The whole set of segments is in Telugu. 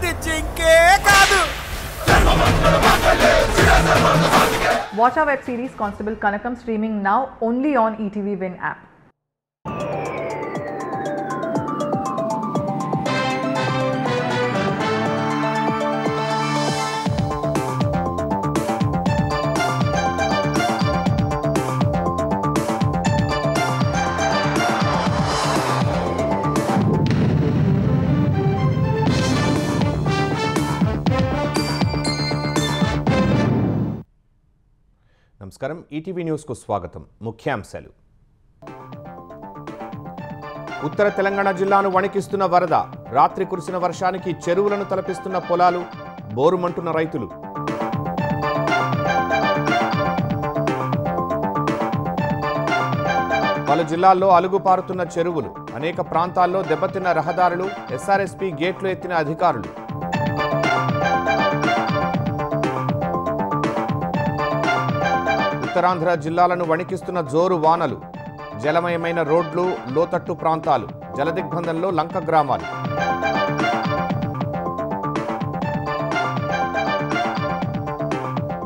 అది జింకే కాదు. Watch our web series Constable Kanakam streaming now only on ETV Win app. నమస్కారం ఈటీవీ న్యూస్ కు స్వాగతం. ముఖ్యాంశాలు. ఉత్తర తెలంగాణ జిల్లాను వణికిస్తున్న వరద. రాత్రి కురిసిన వర్షానికి చెరువులను తలపిస్తున్న పొలాలు, బోరుమంటున్న రైతులు. పలు జిల్లాల్లో అలుగుపారుతున్న చెరువులు. అనేక ప్రాంతాల్లో దెబ్బతిన్న రహదారులు. ఎస్ఆర్ఎస్పీ గేట్లు ఎత్తిన అధికారులు. ఉత్తరాంధ్ర జిల్లాలను వణికిస్తున్న జోరు వానలు. జలమయమైన రోడ్లు, లోతట్టు ప్రాంతాలు. జలదిగ్బంధంలో లంక గ్రామాలు.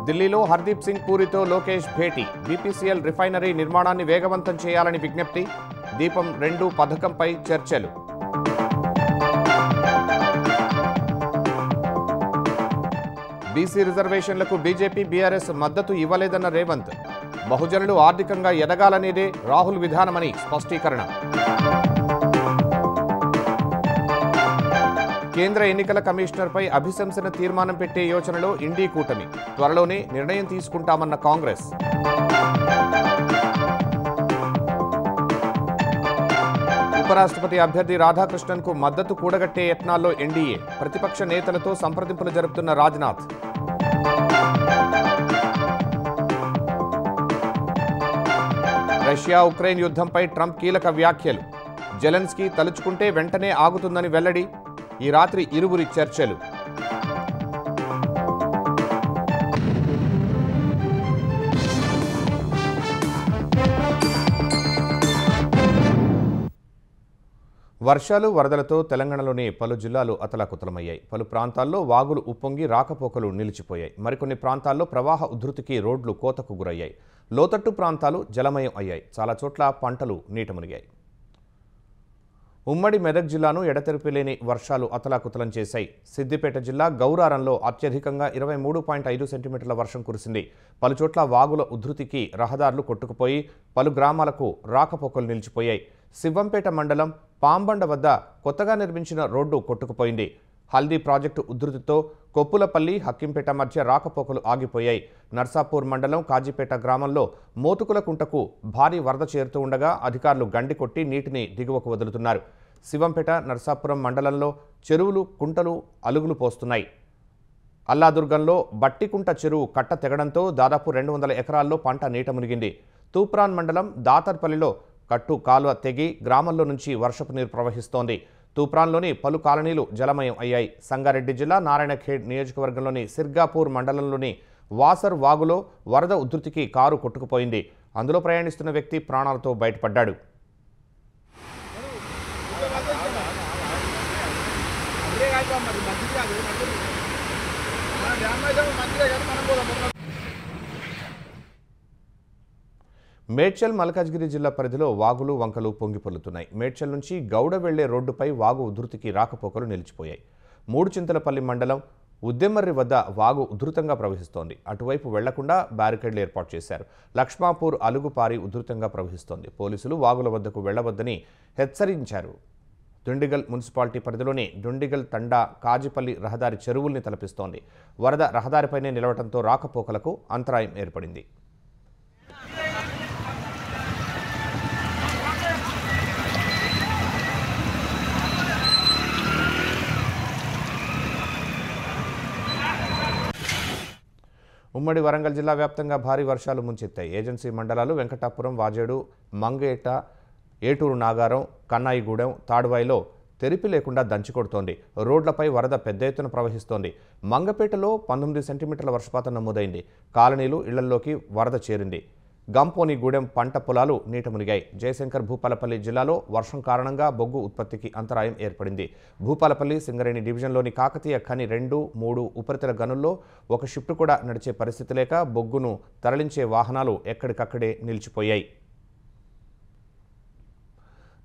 ఢిల్లీలో హర్దీప్ సింగ్ పూరితో లోకేష్ భేటీ. బీపీసీఎల్ రిఫైనరీ నిర్మాణాన్ని వేగవంతం చేయాలని విజ్ఞప్తి. దీపం 2 పథకంపై చర్చలు. బీసీ రిజర్వేషన్లకు బీజేపీ, బీఆర్ఎస్ మద్దతు ఇవ్వలేదన్న రేవంత్. బహుజనులు ఆర్థికంగా ఎదగాలనేదే రాహుల్ విధానమని స్పష్టీకరణ. కేంద్ర ఎన్నికల కమిషనర్పై అభిశంసన తీర్మానం పెట్టే యోచనలో ఇండీ కూటమి. త్వరలోనే నిర్ణయం తీసుకుంటామన్న కాంగ్రెస్. ఉపరాష్ట్రపతి అభ్యర్థి రాధాకృష్ణన్కు మద్దతు కూడగట్టే యత్నాల్లో ఎన్డీఏ. ప్రతిపక్ష నేతలతో సంప్రదింపులు జరుపుతున్న రాజ్నాథ్. రష్యా ఉక్రెయిన్ యుద్ధంపై ట్రంప్ కీలక వ్యాఖ్యలు. జెలెన్స్కీ తలుచుకుంటే వెంటనే ఆగుతుందని వెల్లడి. ఈ రాత్రి ఇరువురి చర్చలు. వర్షాలు, వరదలతో తెలంగాణలోని పలు జిల్లాలు అతలాకుతలమయ్యాయి. పలు ప్రాంతాల్లో వాగులు ఉప్పొంగి రాకపోకలు నిలిచిపోయాయి. మరికొన్ని ప్రాంతాల్లో ప్రవాహ ఉధృతికి రోడ్లు కోతకు గురయ్యాయి. లోతట్టు ప్రాంతాలు జలమయం అయ్యాయి. చాలా చోట్ల పంటలు నీట మునిగాయి. ఉమ్మడి మెదక్ జిల్లాను ఎడతెరిపిలేని వర్షాలు అతలాకుతలం చేశాయి. సిద్దిపేట జిల్లా గౌరారంలో అత్యధికంగా 23.5 సెంటీమీటర్ల వర్షం కురిసింది. పలుచోట్ల వాగుల ఉధృతికి రహదారులు కొట్టుకుపోయి పలు గ్రామాలకు రాకపోకలు నిలిచిపోయాయి. శివంపేట మండలం పాంబండ వద్ద కొత్తగా నిర్మించిన రోడ్డు కొట్టుకుపోయింది. హల్దీ ప్రాజెక్టు ఉధృతితో కొప్పులపల్లి, హక్కింపేట మధ్య రాకపోకలు ఆగిపోయాయి. నర్సాపూర్ మండలం కాజీపేట గ్రామంలో మోతుకుల కుంటకు భారీ వరద చేరుతూ ఉండగా అధికారులు గండి కొట్టి నీటిని దిగువకు వదులుతున్నారు. శివంపేట, నర్సాపురం మండలంలో చెరువులు, కుంటలు అలుగులు పోస్తున్నాయి. అల్లాదుర్గంలో బట్టికుంట చెరువు కట్ట తెగడంతో దాదాపు 200 ఎకరాల్లో పంట నీట మునిగింది. తూప్రాన్ మండలం దాతర్పల్లిలో కట్టు కాలువ తెగి గ్రామంలో నుంచి వర్షపు నీరు ప్రవహిస్తోంది. తూప్రాన్లోని పలు కాలనీలు జలమయం అయ్యాయి. సంగారెడ్డి జిల్లా నారాయణఖేడ్ నియోజకవర్గంలోని సిర్గాపూర్ మండలంలోని వాసర్ వాగులో వరద ఉధృతికి కారు కొట్టుకుపోయింది. అందులో ప్రయాణిస్తున్న వ్యక్తి ప్రాణాలతో బయటపడ్డాడు. మేడ్చల్, మల్కాజ్గిరి జిల్లా పరిధిలో వాగులు, వంకలు పొంగిపొర్లుతున్నాయి. మేడ్చల్ నుంచి గౌడ వెళ్లే రోడ్డుపై వాగు ఉధృతికి రాకపోకలు నిలిచిపోయాయి. మూడుచింతలపల్లి మండలం ఉద్దెమర్రి వద్ద వాగు ఉధృతంగా ప్రవహిస్తోంది. అటువైపు వెళ్లకుండా బ్యారికేడ్లు ఏర్పాటు చేశారు. లక్ష్మాపూర్ అలుగుపారి ఉధృతంగా ప్రవహిస్తోంది. పోలీసులు వాగుల వద్దకు వెళ్లవద్దని హెచ్చరించారు. దుండిగల్ మున్సిపాలిటీ పరిధిలోని దుండిగల్ తండా కాజిపల్లి రహదారి చెరువుల్ని తలపిస్తోంది. వరద రహదారిపైనే నిలవడంతో రాకపోకలకు అంతరాయం ఏర్పడింది. ఉమ్మడి వరంగల్ జిల్లా వ్యాప్తంగా భారీ వర్షాలు ముంచెత్తాయి. ఏజెన్సీ మండలాలు వెంకటాపురం, వాజేడు, మంగేట, ఏటూరు నాగారం, కన్నాయిగూడెం, తాడువాయిలో తెరిపి లేకుండా దంచికొడుతోంది. రోడ్లపై వరద పెద్ద ఎత్తున ప్రవహిస్తోంది. మంగపేటలో 19 సెంటీమీటర్ల వర్షపాతం నమోదైంది. కాలనీలు, ఇళ్లలోకి వరద చేరింది. గంపోనిగూడెం పంట పొలాలు నీట మునిగాయి. జయశంకర్ భూపాలపల్లి జిల్లాలో వర్షం కారణంగా బొగ్గు ఉత్పత్తికి అంతరాయం ఏర్పడింది. భూపాలపల్లి సింగరేణి డివిజన్లోని కాకతీయ ఖని 2, 3 ఉపరితల గనుల్లో ఒక షిఫ్ట్ కూడా నడిచే పరిస్థితి లేక బొగ్గును తరలించే వాహనాలు ఎక్కడికక్కడే నిలిచిపోయాయి.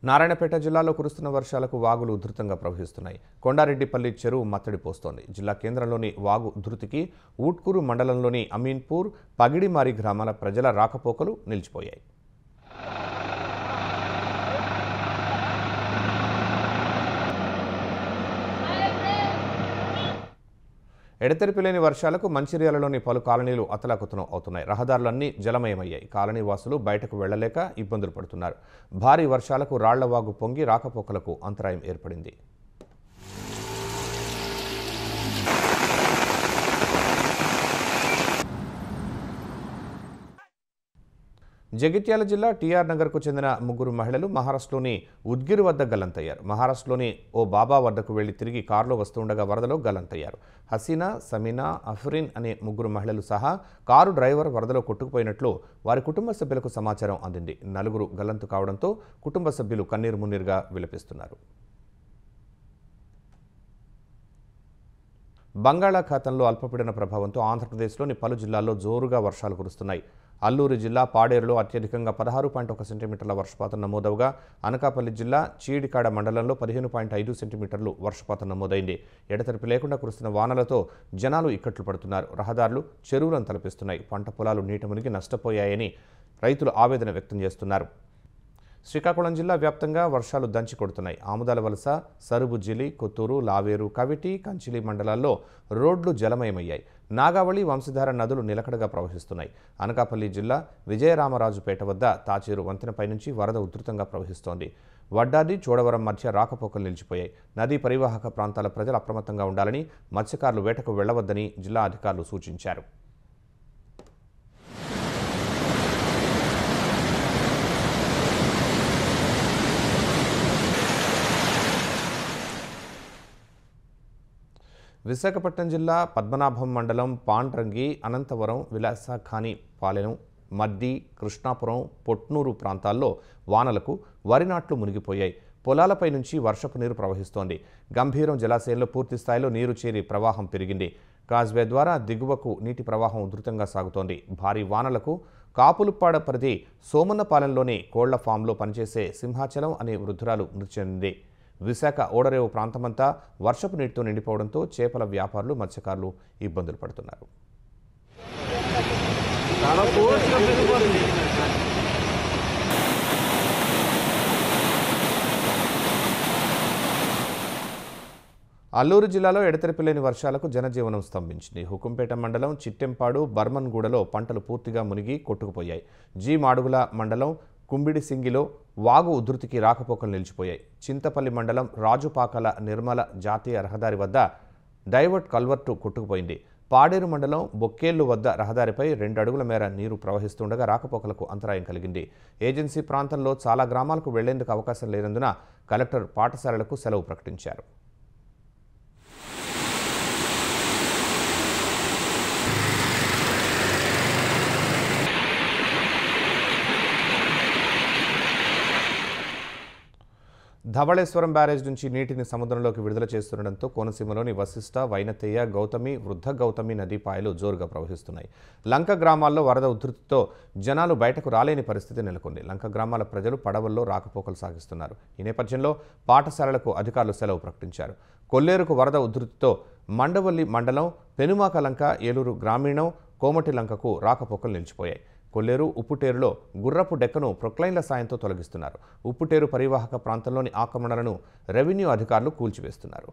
నారాయణపేట జిల్లాలో కురుస్తున్న వర్షాలకు వాగులు ఉధృతంగా ప్రవహిస్తున్నాయి. కొండారెడ్డిపల్లి చెరువు మత్తడి పోస్తోంది. జిల్లా కేంద్రంలోని వాగు ఉధృతికి ఊట్కూరు మండలంలోని అమీన్పూర్, పగిడిమారి గ్రామాల ప్రజల రాకపోకలు నిలిచిపోయాయి. ఎడతెరిపి లేని వర్షాలకు మంచిర్యాలలోని పలు కాలనీలు అతలాకుతలం అవుతున్నాయి. రహదారులన్నీ జలమయమయ్యాయి. కాలనీ వాసులు బయటకు వెళ్లలేక ఇబ్బందులు పడుతున్నారు. భారీ వర్షాలకు రాళ్లవాగు పొంగి రాకపోకలకు అంతరాయం ఏర్పడింది. జగిత్యాల జిల్లా టీఆర్ నగర్కు చెందిన 3 మహిళలు మహారాష్ట్రలోని ఉద్గిర్ వద్ద గల్లంతయ్యారు. మహారాష్ట్రలోని ఓ బాబా వద్దకు వెళ్లి తిరిగి కారులో వస్తుండగా వరదలో గల్లంతయ్యారు. హసీనా, సమీనా, అఫ్రీన్ అనే 3 మహిళలు సహా కారు డ్రైవర్ వరదలో కొట్టుకుపోయినట్లు వారి కుటుంబ సభ్యులకు సమాచారం అందింది. 4 గల్లంతు కావడంతో కుటుంబ సభ్యులు కన్నీరు మున్నీరుగా విలపిస్తున్నారు. బంగాళాఖాతంలో అల్పపీడన ప్రభావంతో ఆంధ్రప్రదేశ్లోని పలు జిల్లాల్లో జోరుగా వర్షాలు కురుస్తున్నాయి. అల్లూరు జిల్లా పాడేరులో అత్యధికంగా 16.1 సెంటీమీటర్ల వర్షపాతం నమోదవగా అనకాపల్లి జిల్లా చీడికాడ మండలంలో 15.5 సెంటీమీటర్లు వర్షపాతం నమోదైంది. ఎడతెరిపి లేకుండా కురుస్తున్న వానలతో జనాలు ఇక్కట్లు పడుతున్నారు. రహదారులు చెరువులను తలపిస్తున్నాయి. పంట పొలాలు నీట మునిగి నష్టపోయాయని రైతులు ఆవేదన వ్యక్తం చేస్తున్నారు. శ్రీకాకుళం జిల్లా వ్యాప్తంగా వర్షాలు దంచి కొడుతున్నాయి. ఆముదాల వలస, సరుబుజ్జిలి, కొత్తూరు, లావేరు, కవిటి, కంచిలి మండలాల్లో రోడ్లు జలమయమయ్యాయి. నాగావళి, వంశధార నదులు నిలకడగా ప్రవహిస్తున్నాయి. అనకాపల్లి జిల్లా విజయరామరాజుపేట వద్ద తాచేరు వంతెనపై నుంచి వరద ఉధృతంగా ప్రవహిస్తోంది. వడ్డాది, చోడవరం మధ్య రాకపోకలు నిలిచిపోయాయి. నదీ పరివాహక ప్రాంతాల ప్రజలు అప్రమత్తంగా ఉండాలని, మత్స్యకారులు వేటకు వెళ్లవద్దని జిల్లా అధికారులు సూచించారు. విశాఖపట్నం జిల్లా పద్మనాభం మండలం పాండ్రంగి, అనంతవరం, విలాసఖాని పాలెం, మద్ది, కృష్ణాపురం, పొట్నూరు ప్రాంతాల్లో వానలకు వరి నాట్లు మునిగిపోయాయి. పొలాలపై నుంచి వర్షపు నీరు ప్రవహిస్తోంది. గంభీరం జలాశయంలో పూర్తి స్థాయిలో నీరు చేరి ప్రవాహం పెరిగింది. కాజ్వే ద్వారా దిగువకు నీటి ప్రవాహం ఉధృతంగా సాగుతోంది. భారీ వానలకు కాపులుప్పాడ పరిధి సోమన్నపాలెంలోని కోళ్ల ఫామ్లో పనిచేసే సింహాచలం అనే వృద్ధురాలు మృతి చెందింది. విశాఖ ఓడరేవు ప్రాంతమంతా వర్షపు నీటితో నిండిపోవడంతో చేపల వ్యాపారులు, మత్స్యకారులు ఇబ్బందులు పడుతున్నారు. అల్లూరు జిల్లాలో ఎడతెరిపి లేని వర్షాలకు జనజీవనం స్తంభించింది. హుకుంపేట మండలం చిట్టెంపాడు, బర్మన్గూడలో పంటలు పూర్తిగా మునిగి కొట్టుకుపోయాయి. జీ మాడుగుల మండలం కుంబిడి సింగిలో వాగు ఉధృతికి రాకపోకలు నిలిచిపోయాయి. చింతపల్లి మండలం రాజుపాకల నిర్మల జాతీయ రహదారి వద్ద డైవర్ట్ కల్వర్టు కొట్టుకుపోయింది. పాడేరు మండలం బొక్కేళ్లు వద్ద రహదారిపై 2 అడుగుల మేర నీరు ప్రవహిస్తుండగా రాకపోకలకు అంతరాయం కలిగింది. ఏజెన్సీ ప్రాంతంలో చాలా గ్రామాలకు వెళ్లేందుకు అవకాశం లేనందున కలెక్టర్ పాఠశాలలకు సెలవు ప్రకటించారు. ధవళేశ్వరం బ్యారేజ్ నుంచి నీటిని సముద్రంలోకి విడుదల చేస్తుండటంతో కోనసీమలోని వశిష్ట, వైనతేయ, గౌతమి, వృద్ధ గౌతమి నదీపాయలు జోరుగా ప్రవహిస్తున్నాయి. లంక గ్రామాల్లో వరద ఉధృతితో జనాలు బయటకు రాలేని పరిస్థితి నెలకొంది. లంక గ్రామాల ప్రజలు పడవల్లో రాకపోకలు సాగిస్తున్నారు. ఈ నేపథ్యంలో పాఠశాలలకు అధికారులు సెలవు ప్రకటించారు. కొల్లేరుకు వరద ఉధృతితో మండవల్లి మండలం, పెనుమాక లంక, ఏలూరు గ్రామీణం, కోమటి లంకకు రాకపోకలు నిలిచిపోయాయి. కొల్లేరు, ఉప్పుటేరులో గుర్రపు డెక్కను ప్రొక్లైన్ల సాయంతో తొలగిస్తున్నారు. ఉప్పుటేరు పరివాహక ప్రాంతంలోని ఆక్రమణలను రెవెన్యూ అధికారులు కూల్చివేస్తున్నారు.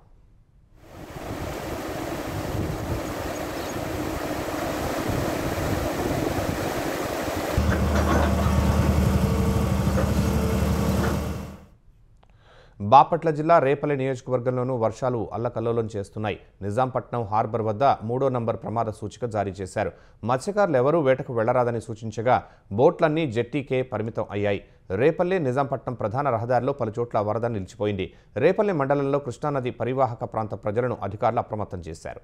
బాపట్ల జిల్లా రేపల్లె నియోజకవర్గంలోనూ వర్షాలు అల్లకల్లోలం చేస్తున్నాయి. నిజాంపట్నం హార్బర్ వద్ద 3వ నంబర్ ప్రమాద సూచిక జారీ చేశారు. మత్స్యకారులు ఎవరూ వేటకు వెళ్లరాదని సూచించగా బోట్లన్నీ జెట్టీకే పరిమితం అయ్యాయి. రేపల్లె నిజాంపట్నం ప్రధాన రహదారిలో పలుచోట్ల వరద నిలిచిపోయింది. రేపల్లె మండలంలో కృష్ణానది పరివాహక ప్రాంత ప్రజలను అధికారులు అప్రమత్తం చేశారు.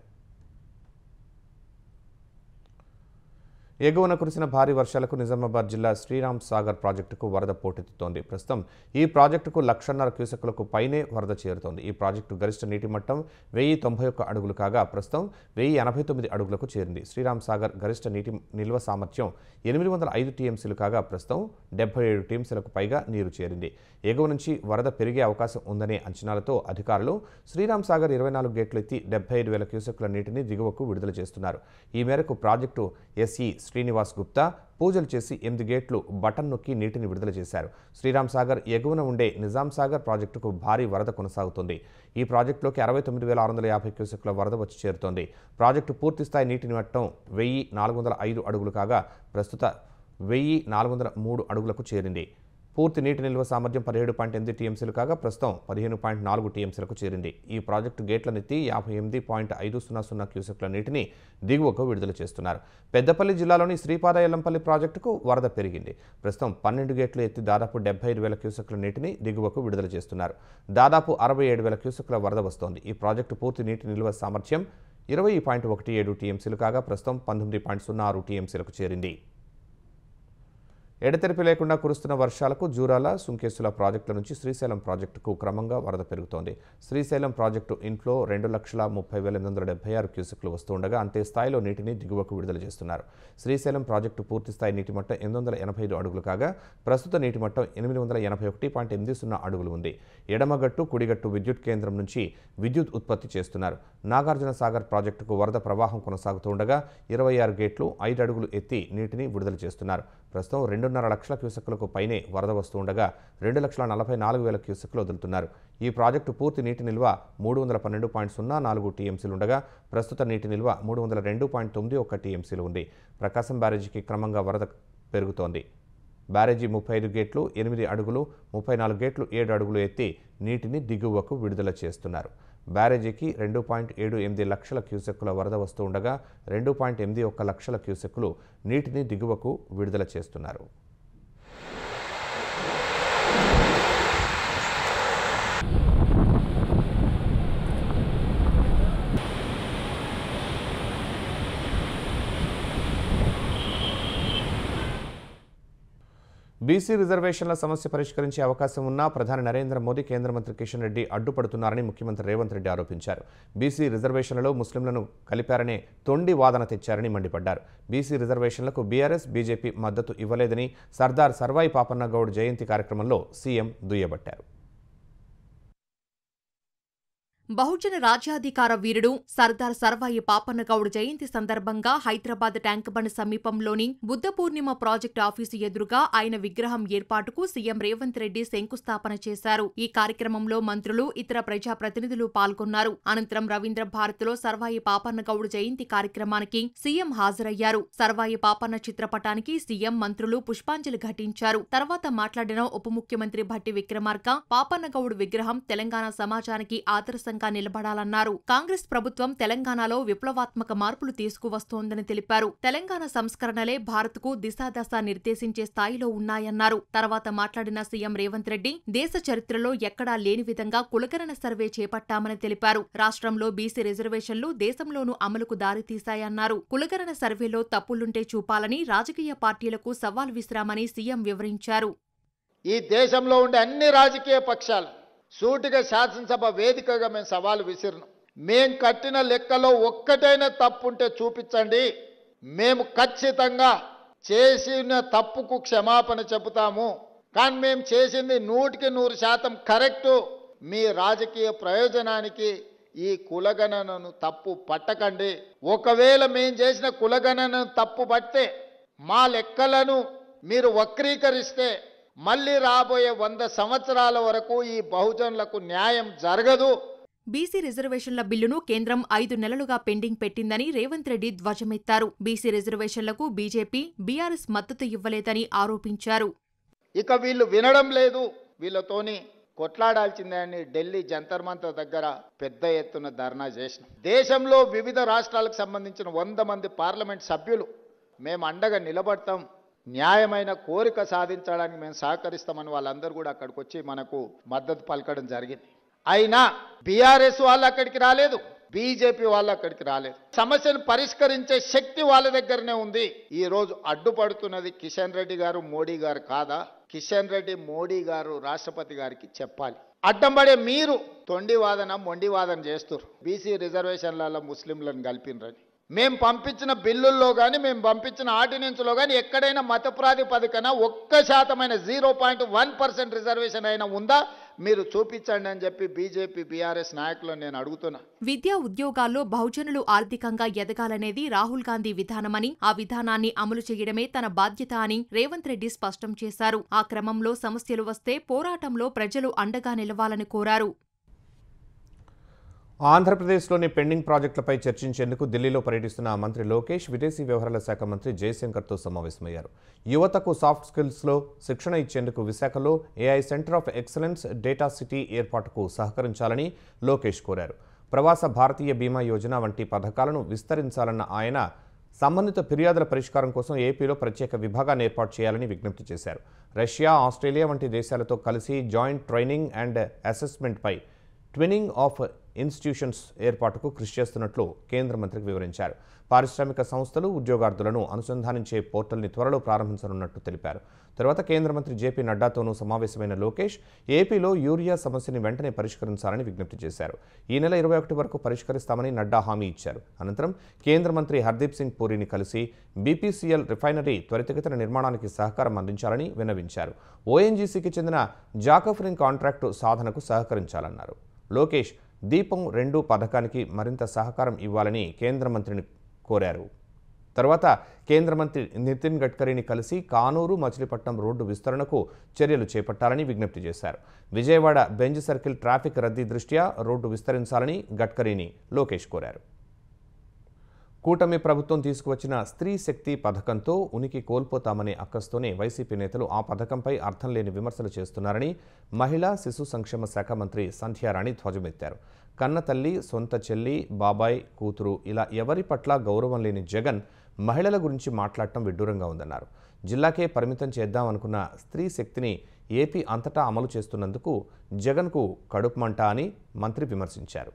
ఎగువన కురిసిన భారీ వర్షాలకు నిజామాబాద్ జిల్లా శ్రీరామ్ సాగర్ ప్రాజెక్టుకు వరద పోటెత్తుతోంది. ప్రస్తుతం ఈ ప్రాజెక్టుకు 1,50,000 క్యూసెక్కులకు పైనే వరద చేరుతోంది. ఈ ప్రాజెక్టు గరిష్ట నీటి మట్టం 1091 అడుగులు కాగా ప్రస్తుతం 1089 అడుగులకు చేరింది. శ్రీరామ్ సాగర్ గరిష్ట నీటి నిల్వ సామర్థ్యం 805 టీఎంసీలు కాగా ప్రస్తుతం 77 టీఎంసీలకు పైగా నీరు చేరింది. ఎగువ నుంచి వరద పెరిగే అవకాశం ఉందనే అంచనాలతో అధికారులు శ్రీరామ్ సాగర్ 24 గేట్లు ఎత్తి 75,000 క్యూసెక్కుల నీటిని దిగువకు విడుదల చేస్తున్నారు. ఈ మేరకు ప్రాజెక్టు ఎస్ఈ శ్రీనివాస్ గుప్తా పూజలు చేసి 8 గేట్లు బటన్ నొక్కి నీటిని విడుదల చేశారు. శ్రీరామ్ సాగర్ ఎగువన ఉండే నిజాం సాగర్ ప్రాజెక్టుకు భారీ వరద కొనసాగుతోంది. ఈ ప్రాజెక్టులోకి 69,650 క్యూసెక్కుల వరద వచ్చి చేరుతోంది. ప్రాజెక్టు పూర్తిస్థాయి నీటి మట్టం 1,405 అడుగులు కాగా ప్రస్తుత 1,403 అడుగులకు చేరింది. పూర్తి నీటి నిల్వ సామర్థ్యం 17.8 టీఎంసీలు కాగా ప్రస్తుతం 15.4 టీఎంసీలకు చేరింది. ఈ ప్రాజెక్టు గేట్లనెత్తి 58.500 క్యూసెక్ల నీటిని దిగువకు విడుదల చేస్తున్నారు. పెద్దపల్లి జిల్లాలోని శ్రీపాద ఎల్లంపల్లి ప్రాజెక్టుకు వరద పెరిగింది. ప్రస్తుతం 12 గేట్లు ఎత్తి దాదాపు 75,000 క్యూసెక్ల నీటిని దిగువకు విడుదల చేస్తున్నారు. దాదాపు 67,000 క్యూసెక్ల వరద వస్తోంది. ఈ ప్రాజెక్టు పూర్తి నీటి నిల్వ సామర్థ్యం 20.17 టీఎంసీలు కాగా ప్రస్తుతం 19.06 టీఎంసీలకు చేరింది. ఎడతెరిపి లేకుండా కురుస్తున్న వర్షాలకు జూరాల, సుంకేసుల ప్రాజెక్టుల నుంచి శ్రీశైలం ప్రాజెక్టుకు క్రమంగా వరద పెరుగుతోంది. శ్రీశైలం ప్రాజెక్టు ఇన్ఫ్లో 2,30,876 క్యూసెక్లు వస్తుండగా అంతే స్థాయిలో నీటిని దిగువకు విడుదల చేస్తున్నారు. శ్రీశైలం ప్రాజెక్టు పూర్తిస్థాయి నీటి మట్టం 885 అడుగులు కాగా ప్రస్తుత నీటి మట్టం 881.80 అడుగులు ఉంది. ఎడమగట్టు, కుడిగట్టు విద్యుత్ కేంద్రం నుంచి విద్యుత్ ఉత్పత్తి చేస్తున్నారు. నాగార్జున సాగర్ ప్రాజెక్టుకు వరద ప్రవాహం కొనసాగుతుండగా 26 గేట్లు 5 అడుగులు ఎత్తి నీటిని విడుదల చేస్తున్నారు. ప్రస్తుతం 2.5 లక్షల క్యూసెక్కులకు పైనే వరద వస్తుండగా 2,44,000 క్యూసెక్కులు వదులుతున్నారు. ఈ ప్రాజెక్టు పూర్తి నీటి నిల్వ 312.04 టీఎంసీలు ఉండగా ప్రస్తుత నీటి నిల్వ 302.91 టీఎంసీలు ఉంది. ప్రకాశం బ్యారేజీకి క్రమంగా వరద పెరుగుతోంది. బ్యారేజీ 35 గేట్లు 8 అడుగులు, 34 గేట్లు 7 అడుగులు ఎత్తి నీటిని దిగువకు విడుదల చేస్తున్నారు. బ్యారేజీకి 2.78 లక్షల క్యూసెక్కుల వరద వస్తూ ఉండగా 2.81 లక్షల క్యూసెక్కులు నీటిని దిగువకు విడుదల చేస్తున్నారు. బీసీ రిజర్వేషన్ల సమస్య పరిష్కరించే అవకాశం ఉన్నా ప్రధాని నరేంద్ర మోదీ, కేంద్ర మంత్రి కిషన్ రెడ్డి అడ్డుపడుతున్నారని ముఖ్యమంత్రి రేవంత్ రెడ్డి ఆరోపించారు. బీసీ రిజర్వేషన్లలో ముస్లింలను కలిపారనే తొండి వాదన తెచ్చారని మండిపడ్డారు. బీసీ రిజర్వేషన్లకు బీఆర్ఎస్, బీజేపీ మద్దతు ఇవ్వలేదని సర్దార్ సర్వాయి పాపన్న గౌడ్ జయంతి కార్యక్రమంలో సీఎం దుయ్యబట్టారు. బహుజన రాజ్యాధికార వీరుడు సర్దార్ సర్వాయి పాపన్నగౌడ్ జయంతి సందర్భంగా హైదరాబాద్ ట్యాంక్ బండ్ సమీపంలోని బుద్ధ పూర్ణిమ ప్రాజెక్టు ఆఫీసు ఎదురుగా ఆయన విగ్రహం ఏర్పాటుకు సీఎం రేవంత్ రెడ్డి శంకుస్థాపన చేశారు. ఈ కార్యక్రమంలో మంత్రులు, ఇతర ప్రజాప్రతినిధులు పాల్గొన్నారు. అనంతరం రవీంద్ర భారతిలో సర్వాయి పాపన్నగౌడ్ జయంతి కార్యక్రమానికి సీఎం హాజరయ్యారు. సర్వాయి పాపన్న చిత్రపటానికి సీఎం, మంత్రులు పుష్పాంజలి ఘటించారు. తర్వాత మాట్లాడిన ఉప ముఖ్యమంత్రి భట్టి విక్రమార్క, పాపన్నగౌడ్ విగ్రహం తెలంగాణ సమాజానికి ఆదర్శంగా నిలబడాలన్నారు. కాంగ్రెస్ ప్రభుత్వం తెలంగాణలో విప్లవాత్మక మార్పులు తీసుకువస్తోందని తెలిపారు. తెలంగాణ సంస్కరణలే భారత్కు దిశాదశ నిర్దేశించే స్థాయిలో ఉన్నాయన్నారు. తర్వాత మాట్లాడిన సీఎం రేవంత్ రెడ్డి, దేశ చరిత్రలో ఎక్కడా లేని విధంగా కులగణన సర్వే చేపట్టామని తెలిపారు. రాష్ట్రంలో బీసీ రిజర్వేషన్లు దేశంలోనూ అమలుకు దారితీశాయన్నారు. కులగణన సర్వేలో తప్పులుంటే చూపాలని రాజకీయ పార్టీలకు సవాల్ విసిరామని సీఎం వివరించారు. ఈ దేశంలో ఉండే అన్ని రాజకీయ పక్షాలు సూటిగా శాసనసభ వేదికగా మేము సవాలు విసిరినాం. మేం కట్టిన లెక్కలో ఒక్కటైనా తప్పుంటే చూపించండి, మేము ఖచ్చితంగా చేసిన తప్పుకు క్షమాపణ చెబుతాము. కానీ మేము చేసింది 100% కరెక్టు. మీ రాజకీయ ప్రయోజనానికి ఈ కులగణనను తప్పు పట్టకండి. ఒకవేళ మేము చేసిన కులగణనను తప్పు పడితే, మా లెక్కలను మీరు వక్రీకరిస్తే మళ్లీ రాబోయే 100 సంవత్సరాల వరకు ఈ బహుజనులకు న్యాయం జరగదు. బీసీ రిజర్వేషన్ల బిల్లును కేంద్రం 5 నెలలుగా పెండింగ్ పెట్టిందని రేవంత్ రెడ్డి ధ్వజమెత్తారు. బీసీ రిజర్వేషన్లకు బీజేపీ, బీఆర్ఎస్ మద్దతు ఇవ్వలేదని ఆరోపించారు. ఇక వీళ్ళు వినడం లేదు, వీళ్ళతోని కొట్లాడాల్సిందే అని ఢిల్లీ జంతర్ మంతర్ దగ్గర పెద్ద ఎత్తున ధర్నా చేసిన దేశంలో వివిధ రాష్ట్రాలకు సంబంధించిన 100 మంది పార్లమెంట్ సభ్యులు మేము అండగా నిలబడతాం, న్యాయమైన కోరిక సాధించడానికి మేము సహకరిస్తామని వాళ్ళందరూ కూడా అక్కడికి వచ్చి మనకు మద్దతు పలకడం జరిగింది. అయినా బీఆర్ఎస్ వాళ్ళు అక్కడికి రాలేదు, బీజేపీ వాళ్ళు అక్కడికి రాలేదు. సమస్యను పరిష్కరించే శక్తి వాళ్ళ దగ్గరనే ఉంది. ఈ రోజు అడ్డుపడుతున్నది కిషన్ రెడ్డి గారు, మోడీ గారు కాదా? కిషన్ రెడ్డి, మోడీ గారు రాష్ట్రపతి గారికి చెప్పాలి. అడ్డం పడే మీరు తొండి వాదన, మొండి వాదన చేస్తారు. బీసీ రిజర్వేషన్లలో ముస్లింలను కలిపినరని మేము పంపించిన బిల్లుల్లో కానీ, మేము పంపించిన ఆర్డినెన్స్లో కానీ ఎక్కడైనా మత ప్రాతిపదికన 1% 0.1% రిజర్వేషన్ అయినా ఉందా? మీరు చూపించండి అని చెప్పి బీజేపీ, బీఆర్ఎస్ నాయకులను నేను అడుగుతున్నా. విద్యా ఉద్యోగాల్లో బహుజనులు ఆర్థికంగా ఎదగాలనేది రాహుల్ గాంధీ విధానమని, ఆ విధానాన్ని అమలు చేయడమే తన బాధ్యత అని రేవంత్ రెడ్డి స్పష్టం చేశారు. ఆ క్రమంలో సమస్యలు వస్తే పోరాటంలో ప్రజలు అండగా నిలవాలని కోరారు. ఆంధ్రప్రదేశ్లోని పెండింగ్ ప్రాజెక్టులపై చర్చించేందుకు ఢిల్లీలో పర్యటిస్తున్న మంత్రి లోకేష్ విదేశీ వ్యవహారాల శాఖ మంత్రి జయశంకర్తో సమావేశమయ్యారు. యువతకు సాఫ్ట్ స్కిల్స్లో శిక్షణ ఇచ్చేందుకు విశాఖలో AI center of excellence data city ఏర్పాటుకు సహకరించాలని లోకేష్ కోరారు. ప్రవాస భారతీయ బీమా యోజన వంటి పథకాలను విస్తరించాలన్న ఆయన సంబంధిత ఫిర్యాదుల పరిష్కారం కోసం ఏపీలో ప్రత్యేక విభాగాన్ని ఏర్పాటు చేయాలని విజ్ఞప్తి చేశారు. రష్యా, ఆస్ట్రేలియా వంటి దేశాలతో కలిసి జాయింట్ ట్రైనింగ్ అండ్ అసెస్మెంట్పై ట్విన్నింగ్ ఆఫ్ ఇన్స్టిట్యూషన్స్ ఏర్పాటుకు కృషి చేస్తున్నట్లు కేంద్ర మంత్రికి వివరించారు. పారిశ్రామిక సంస్థలు, ఉద్యోగార్థులను అనుసంధానించే పోర్టల్ని త్వరలో ప్రారంభించనున్నట్టు తెలిపారు. తర్వాత కేంద్ర మంత్రి జేపీ నడ్డాతోనూ సమావేశమైన లోకేష్ ఏపీలో యూరియా సమస్యని వెంటనే పరిష్కరించాలని విజ్ఞప్తి చేశారు. ఈ నెల 21 వరకు పరిష్కరిస్తామని నడ్డా హామీ ఇచ్చారు. అనంతరం కేంద్ర మంత్రి హర్దీప్ సింగ్ పూరిని కలిసి బీపీసీఎల్ రిఫైనరీ త్వరితగతిన నిర్మాణానికి సహకారం అందించాలని విన్నవించారు. ఓఎన్జీసీకి చెందిన జాకఫ్రిన్ కాంట్రాక్టు సాధనకు సహకరించాలన్నారు. లోకేష్ దీపం 2 పథకానికి మరింత సహకారం ఇవ్వాలని కేంద్ర మంత్రిని కోరారు. తర్వాత కేంద్ర మంత్రి నితిన్ గడ్కరీని కలిసి కానూరు, మచిలీపట్నం రోడ్డు విస్తరణకు చర్యలు చేపట్టాలని విజ్ఞప్తి చేశారు. విజయవాడ బెంజ్ సర్కిల్ ట్రాఫిక్ రద్దీ దృష్ట్యా రోడ్డు విస్తరించాలని గడ్కరీని లోకేష్ కోరారు. కూటమి ప్రభుత్వం తీసుకువచ్చిన స్త్రీ శక్తి పథకంతో ఉనికి కోల్పోతామనే అక్కస్తోనే వైసీపీ నేతలు ఆ పథకంపై అర్థం లేని విమర్శలు చేస్తున్నారని మహిళా శిశు సంక్షేమ శాఖ మంత్రి సంధ్యారాణి ధ్వజమెత్తారు. కన్న తల్లి, సొంత చెల్లి, బాబాయ్, కూతురు ఇలా ఎవరి పట్ల గౌరవం లేని జగన్ మహిళల గురించి మాట్లాడటం విడ్డూరంగా ఉందన్నారు. జిల్లాకే పరిమితం చేద్దామనుకున్న స్త్రీ శక్తిని ఏపీ అంతటా అమలు చేస్తున్నందుకు జగన్కు కడుపుమంట అని మంత్రి విమర్శించారు.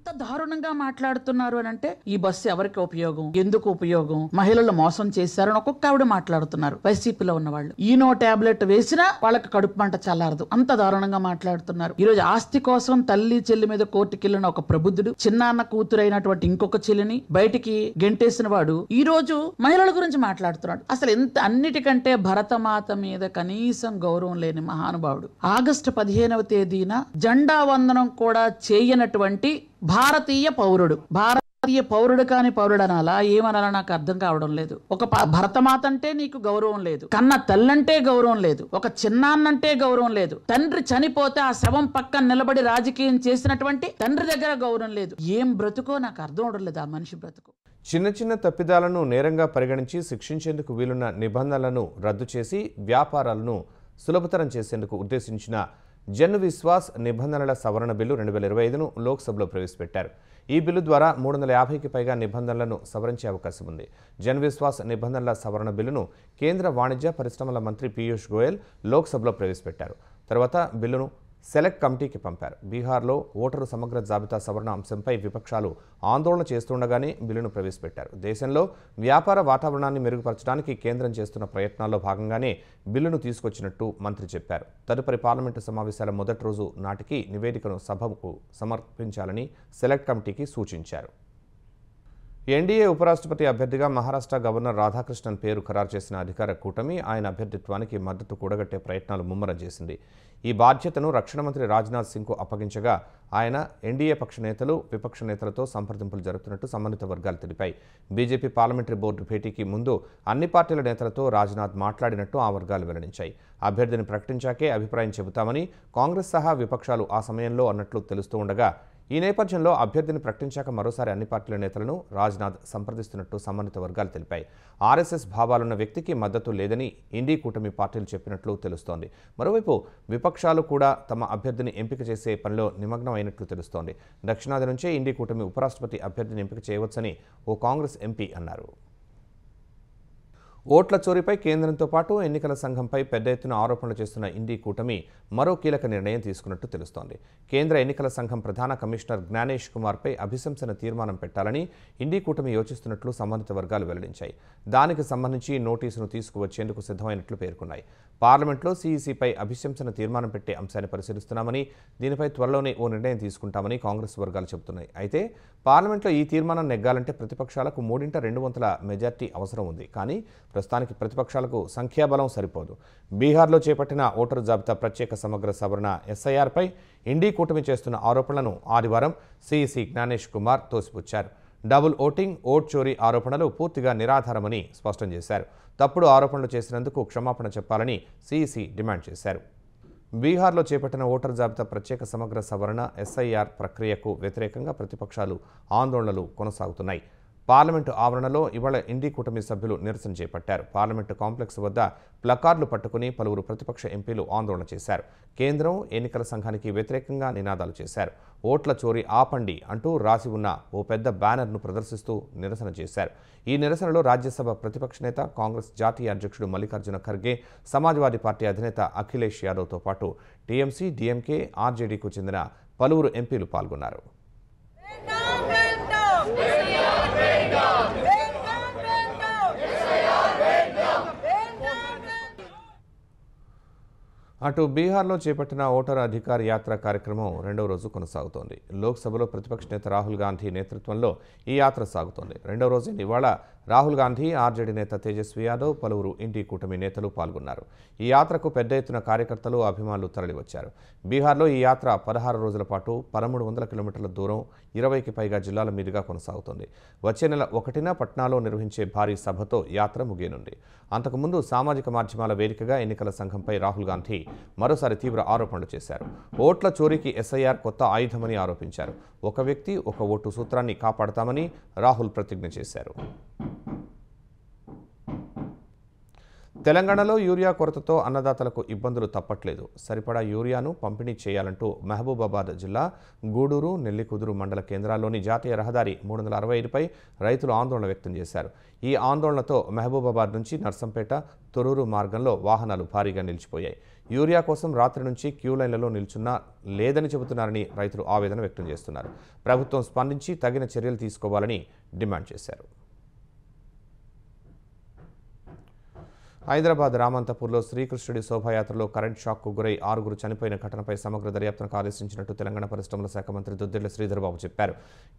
ఎంత దారుణంగా మాట్లాడుతున్నారు అని అంటే, ఈ బస్సు ఎవరికి ఉపయోగం, ఎందుకు ఉపయోగం, మహిళలు మోసం చేశారని ఒక్కొక్క ఆవిడ మాట్లాడుతున్నారు. వైసీపీలో ఉన్న వాళ్ళు ఈనో టాబ్లెట్ వేసినా వాళ్ళకి కడుపు మంట చల్లారదు, అంత దారుణంగా మాట్లాడుతున్నారు. ఈ రోజు ఆస్తి కోసం తల్లి చెల్లి మీద కోర్టుకెళ్లిన ఒక ప్రబుద్ధుడు చిన్నాన్న కూతురైనటువంటి ఇంకొక చెల్లిని బయటికి గెంటేసిన వాడు ఈ రోజు మహిళల గురించి మాట్లాడుతున్నాడు. అసలు ఎంత అన్నిటికంటే భరతమాత మీద కనీసం గౌరవం లేని మహానుభావుడు. ఆగస్టు 15వ తేదీన జెండా వందనం కూడా చేయనటువంటి భారతీయ పౌరుడు కాని పౌరుడు అనాలా, ఏమనాలా నాకు అర్థం కావడం లేదు. ఒక భరతమాత అంటే నీకు గౌరవం లేదు, కన్న తల్లంటే గౌరవం లేదు, ఒక చిన్నాన్నంటే గౌరవం లేదు, తండ్రి చనిపోతే ఆ శవం పక్కన నిలబడి రాజకీయం చేసినటువంటి తండ్రి దగ్గర గౌరవం లేదు. ఏం బ్రతుకో నాకు అర్థం అవడం లేదు ఆ మనిషి బ్రతుకు. చిన్న చిన్న తప్పిదాలను నేరంగా పరిగణించి శిక్షించేందుకు వీలున్న నిబంధనలను రద్దు చేసి వ్యాపారాలను సులభతరం చేసేందుకు ఉద్దేశించిన జన్ విశ్వాస్ నిబంధనల సవరణ బిల్లు 2025ను లోక్సభలో ప్రవేశపెట్టారు. ఈ బిల్లు ద్వారా 350కి పైగా నిబంధనలను సవరించే అవకాశం ఉంది. జన్ విశ్వాస్ నిబంధనల సవరణ బిల్లును కేంద్ర వాణిజ్య పరిశ్రమల మంత్రి పీయూష్ గోయల్ లోక్సభలో ప్రవేశపెట్టారు. తర్వాత బిల్లును సెలెక్ట్ కమిటీకి పంపారు. బీహార్లో ఓటరు సమగ్ర జాబితా సవరణ అంశంపై విపక్షాలు ఆందోళన చేస్తుండగానే బిల్లును ప్రవేశపెట్టారు. దేశంలో వ్యాపార వాతావరణాన్ని మెరుగుపరచడానికి కేంద్రం చేస్తున్న ప్రయత్నాల్లో భాగంగానే బిల్లును తీసుకొచ్చినట్టు మంత్రి చెప్పారు. తదుపరి పార్లమెంటు సమావేశాల మొదటి రోజు నాటికి నివేదికను సభకు సమర్పించాలని సెలెక్ట్ కమిటీకి సూచించారు. ఎన్డీఏ ఉపరాష్ట్రపతి అభ్యర్థిగా మహారాష్ట్ర గవర్నర్ రాధాకృష్ణన్ పేరు ఖరారు చేసిన అధికార కూటమి ఆయన అభ్యర్థిత్వానికి మద్దతు కూడగట్టే ప్రయత్నాలు ముమ్మరం చేసింది. ఈ బాధ్యతను రక్షణ మంత్రి రాజ్నాథ్ సింగ్కు అప్పగించగా ఆయన ఎన్డీఏ పక్ష నేతలు, విపక్ష నేతలతో సంప్రదింపులు జరుపుతున్నట్టు సంబంధిత వర్గాలు తెలిపాయి. బీజేపీ పార్లమెంటరీ బోర్డు భేటీకి ముందు అన్ని పార్టీల నేతలతో రాజ్నాథ్ మాట్లాడినట్టు ఆ వర్గాలు వెల్లడించాయి. అభ్యర్థిని ప్రకటించాకే అభిప్రాయం చెబుతామని కాంగ్రెస్ సహా విపక్షాలు ఆ సమయంలో అన్నట్లు తెలుస్తూ ఉండగా ఈ నేపథ్యంలో అభ్యర్థిని ప్రకటించాక మరోసారి అన్ని పార్టీల నేతలను రాజ్నాథ్ సంప్రదిస్తున్నట్టు సంబంధిత వర్గాలు తెలిపాయి. ఆర్ఎస్ఎస్ భావాలున్న వ్యక్తికి మద్దతు లేదని ఇండీ కూటమి పార్టీలు చెప్పినట్లు తెలుస్తోంది. మరోవైపు విపక్షాలు కూడా తమ అభ్యర్థిని ఎంపిక చేసే పనిలో నిమగ్నం అయినట్లు తెలుస్తోంది. దక్షిణాది నుంచే ఇండీ కూటమి ఉపరాష్ట్రపతి అభ్యర్థిని ఎంపిక చేయవచ్చని ఓ కాంగ్రెస్ ఎంపీ అన్నారు. ఓట్ల చోరీపై కేంద్రంతో పాటు ఎన్నికల సంఘంపై పెద్ద ఎత్తున ఆరోపణలు చేస్తున్న ఇండి కూటమి మరో కీలక నిర్ణయం తీసుకున్నట్టు తెలుస్తోంది. కేంద్ర ఎన్నికల సంఘం ప్రధాన కమిషనర్ జ్ఞానేష్ కుమార్పై అభిశంసన తీర్మానం పెట్టాలని ఇండి కూటమి యోచిస్తున్నట్లు సంబంధిత వర్గాలు వెల్లడించాయి. దానికి సంబంధించి నోటీసును తీసుకువచ్చేందుకు సిద్ధమైనట్లు పేర్కొన్నాయి. పార్లమెంట్లో సీఈసీపై అభిశంసన తీర్మానం పెట్టే అంశాన్ని పరిశీలిస్తున్నామని, దీనిపై త్వరలోనే ఓ నిర్ణయం తీసుకుంటామని కాంగ్రెస్ వర్గాలు చెబుతున్నాయి. అయితే పార్లమెంట్లో ఈ తీర్మానం నెగ్గాలంటే ప్రతిపక్షాలకు 3/2 మెజార్టీ అవసరం ఉంది. కానీ ప్రస్తుతానికి ప్రతిపక్షాలకు సంఖ్యాబలం సరిపోదు. బీహార్లో చేపట్టిన ఓటరు జాబితా ప్రత్యేక సమగ్ర సవరణ ఎస్ఐఆర్పై ఇండి కూటమి చేస్తున్న ఆరోపణలను ఆదివారం సీఈసీ జ్ఞానేష్ కుమార్ తోసిపుచ్చారు. డబుల్ ఓటింగ్, ఓట్ చోరీ ఆరోపణలు పూర్తిగా నిరాధారమని స్పష్టం చేశారు. తప్పుడు ఆరోపణలు చేసినందుకు క్షమాపణ చెప్పాలని సీఈసీ డిమాండ్ చేశారు. బీహార్లో చేపట్టిన ఓటర్ జాబితా ప్రత్యేక సమగ్ర సవరణ ఎస్ఐఆర్ ప్రక్రియకు వ్యతిరేకంగా ప్రతిపక్షాలు ఆందోళనలు కొనసాగుతున్నాయి. పార్లమెంటు ఆవరణలో ఇవాళ ఇండి కూటమి సభ్యులు నిరసన చేపట్టారు. పార్లమెంటు కాంప్లెక్స్ వద్ద ప్లకార్డులు పట్టుకుని పలువురు ప్రతిపక్ష ఎంపీలు ఆందోళన చేశారు. కేంద్రం, ఎన్నికల సంఘానికి వ్యతిరేకంగా నినాదాలు చేశారు. ఓట్ల చోరీ ఆపండి అంటూ రాసి ఉన్న ఓ పెద్ద బ్యానర్ను ప్రదర్శిస్తూ నిరసన చేశారు. ఈ నిరసనలో రాజ్యసభ ప్రతిపక్ష నేత, కాంగ్రెస్ జాతీయ అధ్యక్షుడు మల్లికార్జున ఖర్గే, సమాజ్వాదీ పార్టీ అధినేత అఖిలేష్ యాదవ్తో పాటు టీఎంసీ, డీఎంకే, ఆర్జేడీకు చెందిన పలువురు ఎంపీలు పాల్గొన్నారు. అటు బీహార్లో చేపట్టిన ఓటర్ అధికార యాత్ర కార్యక్రమం రెండవ రోజు కొనసాగుతోంది. లోక్సభలో ప్రతిపక్ష నేత రాహుల్ గాంధీ నేతృత్వంలో ఈ యాత్ర సాగుతోంది. రెండవ రోజు ఇవాళ రాహుల్ గాంధీ, ఆర్జేడీ నేత తేజస్వి యాదవ్, పలువురు ఇండి కూటమి నేతలు పాల్గొన్నారు. ఈ యాత్రకు పెద్ద ఎత్తున కార్యకర్తలు, అభిమానులు తరలివచ్చారు. బీహార్లో ఈ యాత్ర 16 రోజుల పాటు 1300 కిలోమీటర్ల దూరం 20కి పైగా జిల్లాల మీదుగా కొనసాగుతోంది. వచ్చే నెల 1న పట్నాలో నిర్వహించే భారీ సభతో యాత్ర ముగియనుంది. అంతకుముందు సామాజిక మాధ్యమాల వేదికగా ఎన్నికల సంఘంపై రాహుల్ గాంధీ మరోసారి తీవ్ర ఆరోపణలు చేశారు. ఓట్ల చోరీకి ఎస్ఐఆర్ కొత్త ఆయుధమని ఆరోపించారు. ఒక వ్యక్తి, ఒక ఓటు సూత్రాన్ని కాపాడతామని రాహుల్ ప్రతిజ్ఞ చేశారు. తెలంగాణలో యూరియా కొరతతో అన్నదాతలకు ఇబ్బందులు తప్పట్లేదు. సరిపడా యూరియాను పంపిణీ చేయాలంటూ మహబూబాబాద్ జిల్లా గూడూరు, నెల్లికుదురు మండల కేంద్రాల్లోని జాతీయ రహదారి 365పై రైతులు ఆందోళన వ్యక్తం చేశారు. ఈ ఆందోళనతో మహబూబాబాద్ నుంచి నర్సంపేట, తొర్రూరు మార్గంలో వాహనాలు భారీగా నిలిచిపోయాయి. యూరియా కోసం రాత్రి నుంచి క్యూ లైన్లలో నిల్చున్నా లేదని చెబుతున్నారని రైతులు ఆవేదన వ్యక్తం చేస్తున్నారు. ప్రభుత్వం స్పందించి తగిన చర్యలు తీసుకోవాలని డిమాండ్ చేశారు. హైదరాబాద్ రామంతపూర్లో శ్రీకృష్ణుడి శోభాయాత్రలో కరెంట్ షాక్కు గురై 6గురు చనిపోయిన ఘటనపై సమగ్ర దర్యాప్తునకు ఆదేశించినట్టు తెలంగాణ పరిశ్రమల శాఖ మంత్రి దుద్దిళ్ల శ్రీధర్బాబు చెప్పారు.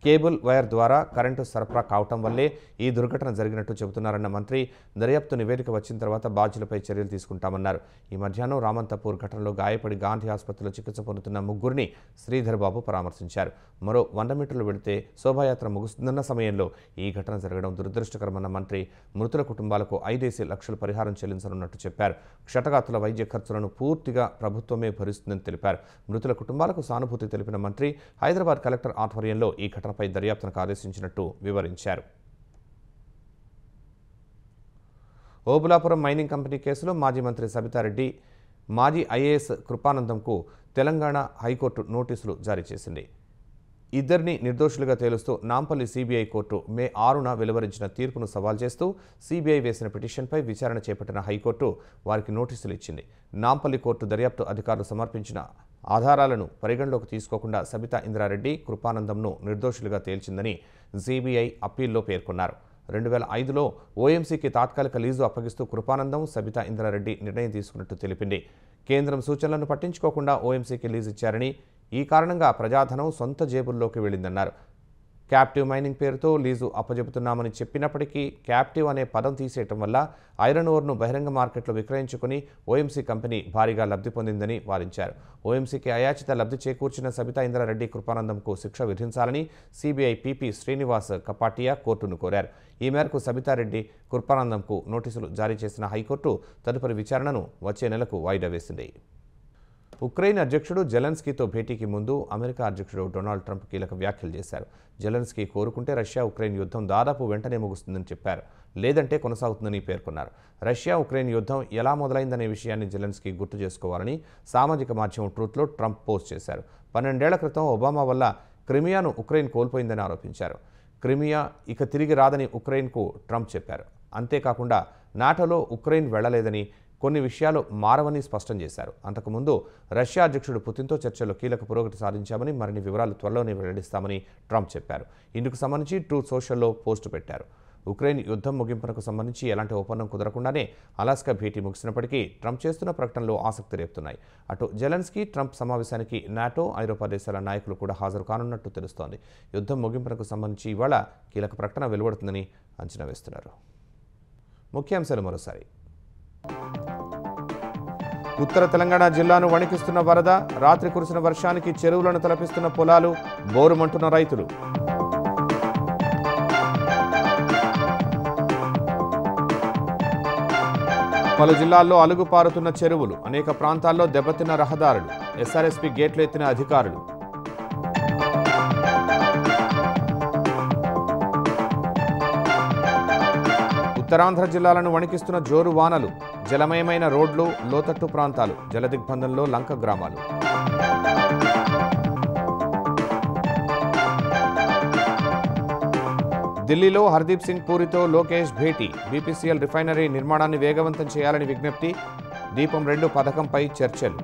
కేబుల్ వైర్ ద్వారా కరెంటు సరఫరా కావటం వల్లే ఈ దుర్ఘటన జరిగినట్టు చెబుతున్నారన్న మంత్రి, దర్యాప్తు నివేదిక వచ్చిన తర్వాత బాధ్యులపై చర్యలు తీసుకుంటామన్నారు. ఈ మధ్యాహ్నం రామంతపూర్ ఘటనలో గాయపడి గాంధీ ఆసుపత్రిలో చికిత్స పొందుతున్న 3గురిని శ్రీధర్బాబు పరామర్శించారు. మరో 100 మీటర్లు వెళితే శోభాయాత్ర ముగుస్తున్న సమయంలో ఈ ఘటన జరగడం దురదృష్టకరమన్న మంత్రి, మృతుల కుటుంబాలకు 5 లక్షల పరిహారం చెల్లించనున్నట్టు చెప్పారు. క్షతగాతుల వైద్య ఖర్చులను పూర్తిగా ప్రభుత్వమే భరిస్తుందని తెలిపారు. మృతుల కుటుంబాలకు సానుభూతి తెలిపిన మంత్రి, హైదరాబాద్ కలెక్టర్ ఆధ్వర్యంలో ఈ ఘటనపై దర్యాప్తునకు ఆదేశించినట్టు వివరించారు. ఓబులాపురం మైనింగ్ కంపెనీ కేసులో మాజీ మంత్రి సబితారెడ్డి, మాజీ ఐఏఎస్ కృపానందంకు తెలంగాణ హైకోర్టు నోటీసులు జారీ చేసింది. ఇద్దరిని నిర్దోషులుగా తేలుస్తూ నాంపల్లి సిబిఐ కోర్టు మే 6న వెలువరించిన తీర్పును సవాల్ చేస్తూ సిబిఐ వేసిన పిటిషన్పై విచారణ చేపట్టిన హైకోర్టు వారికి నోటీసులు ఇచ్చింది. నాంపల్లి కోర్టు దర్యాప్తు అధికారులు సమర్పించిన ఆధారాలను పరిగణలోకి తీసుకోకుండా సబితా ఇంద్రారెడ్డి, కృపానందంను నిర్దోషులుగా తేల్చిందని సిబిఐ అప్పీల్లో పేర్కొన్నారు. 2005లో ఓఎంసీకి తాత్కాలిక లీజు అప్పగిస్తూ కృపానందం, సబితా ఇంద్రారెడ్డి నిర్ణయం తీసుకున్నట్టు తెలిపింది. కేంద్రం సూచనలను పట్టించుకోకుండా ఓఎంసీకి లీజు ఇచ్చారని, ఈ కారణంగా ప్రజాధనం సొంత జేబుల్లోకి వెళ్ళిందన్నారు. క్యాప్టివ్ మైనింగ్ పేరుతో లీజు అప్పజెపుతున్నామని చెప్పినప్పటికీ క్యాప్టివ్ అనే పదం తీసేయటం వల్ల ఐరన్ ఓర్ను బహిరంగ మార్కెట్లో విక్రయించుకుని ఓఎంసీ కంపెనీ భారీగా లబ్ధి పొందిందని వారించారు. ఓఎంసీకి అయాచిత లబ్ధి చేకూర్చిన సబితా ఇంద్రారెడ్డి, కృపానందంకు శిక్ష విధించాలని సిబిఐ పీపీ శ్రీనివాస్ కపాటియా కోర్టును కోరారు. ఈ మేరకు సబితారెడ్డి, కృపానందంకు నోటీసులు జారీ చేసిన హైకోర్టు తదుపరి విచారణను వచ్చే నెలకు వాయిదా వేసింది. ఉక్రెయిన్ అధ్యక్షుడు జెలెన్స్కీతో భేటీకి ముందు అమెరికా అధ్యక్షుడు డొనాల్డ్ ట్రంప్ కీలక వ్యాఖ్యలు చేశారు. జెలెన్స్కీ కోరుకుంటే రష్యా ఉక్రెయిన్ యుద్ధం దాదాపు వెంటనే ముగుస్తుందని చెప్పారు. లేదంటే కొనసాగుతుందని పేర్కొన్నారు. రష్యా ఉక్రెయిన్ యుద్ధం ఎలా మొదలైందనే విషయాన్ని జెలెన్స్కీ గుర్తు చేసుకోవాలని సామాజిక మాధ్యమం ట్రూత్లో ట్రంప్ పోస్ట్ చేశారు. 12 ఏళ్ల క్రితం ఒబామా వల్ల క్రిమియాను ఉక్రెయిన్ కోల్పోయిందని ఆరోపించారు. క్రిమియా ఇక తిరిగి రాదని ఉక్రెయిన్కు ట్రంప్ చెప్పారు. అంతేకాకుండా నాటోలో ఉక్రెయిన్ వెళ్లలేదని, కొన్ని విషయాలు మారవని స్పష్టం చేశారు. అంతకుముందు రష్యా అధ్యక్షుడు పుతిన్తో చర్చల్లో కీలక పురోగతి సాధించామని, మరిన్ని వివరాలు త్వరలోనే వెల్లడిస్తామని ట్రంప్ చెప్పారు. ఇందుకు సంబంధించి ట్రూత్ సోషల్లో పోస్టు పెట్టారు. ఉక్రెయిన్ యుద్ధం ముగింపునకు సంబంధించి ఎలాంటి ఒప్పందం కుదరకుండానే అలాస్కా భేటీ ముగిసినప్పటికీ ట్రంప్ చేస్తున్న ప్రకటనలు ఆసక్తి రేపుతున్నాయి. అటు జెలెన్స్కీ ట్రంప్ సమావేశానికి నాటో, ఐరోపా దేశాల నాయకులు కూడా హాజరు కానున్నట్టు తెలుస్తోంది. యుద్ధం ముగింపునకు సంబంధించి ఇవాళ కీలక ప్రకటన వెలువడుతుందని అంచనా వేస్తున్నారు. ముఖ్యాంశాలు మరోసారి. ఉత్తర తెలంగాణ జిల్లాను వణికిస్తున్న వరద, రాత్రి కురిసిన వర్షానికి చెరువులను తలపిస్తున్న పొలాలు, బోరుమంటున్న రైతులు. పలు జిల్లాల్లో అలుగుపారుతున్న చెరువులు, అనేక ప్రాంతాల్లో దెబ్బతిన్న రహదారులు, ఎస్ఆర్ఎస్పీ గేట్లు ఎత్తిన అధికారులు. ఉత్తరాంధ్ర జిల్లాలను వణికిస్తున్న జోరు వానలు, జలమయమైన రోడ్లు, లోతట్టు ప్రాంతాలు, జలదిగ్బంధంలో లంక గ్రామాలు. ఢిల్లీలో హర్దీప్ సింగ్ పూరితో లోకేష్ భేటీ, బీపీసీఎల్ రిఫైనరీ నిర్మాణాన్ని వేగవంతం చేయాలని విజ్ఞప్తి, దీపం 2 పథకంపై చర్చలు.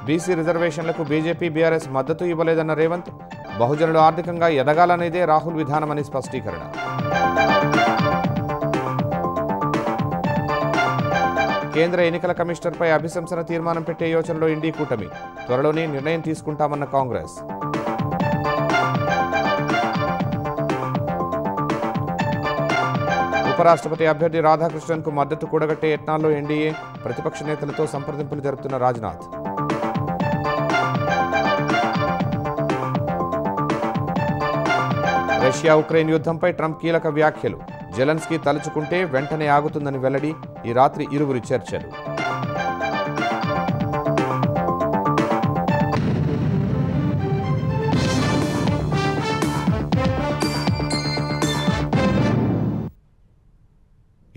బీసీ రిజర్వేషన్లకు బీజేపీ, బీఆర్ఎస్ మద్దతు ఇవ్వలేదన్న రేవంత్, బహుజనులు ఆర్థికంగా ఎదగాలనేదే రాహుల్ విధానమని స్పష్టీకరణ. కేంద్ర ఎన్నికల కమిషనర్పై అభిశంసన తీర్మానం పెట్టే యోచనలో ఇండీ కూటమి, త్వరలోనే నిర్ణయం తీసుకుంటామన్న కాంగ్రెస్. ఉపరాష్ట్రపతి అభ్యర్థి రాధాకృష్ణన్కు మద్దతు కూడగట్టే యత్నాల్లో ఎన్డీఏ, ప్రతిపక్ష నేతలతో సంప్రదింపులు జరుపుతున్న రాజ్నాథ్. రష్యా ఉక్రెయిన్ యుద్ధంపై ట్రంప్ కీలక వ్యాఖ్యలు, జెలెన్స్కీ తలుచుకుంటే వెంటనే ఆగుతుందని వెల్లడి, ఈ రాత్రి ఇరువురి చర్చలు.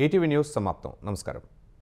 ఈటీవీ న్యూస్ సమాప్తం. నమస్కారం.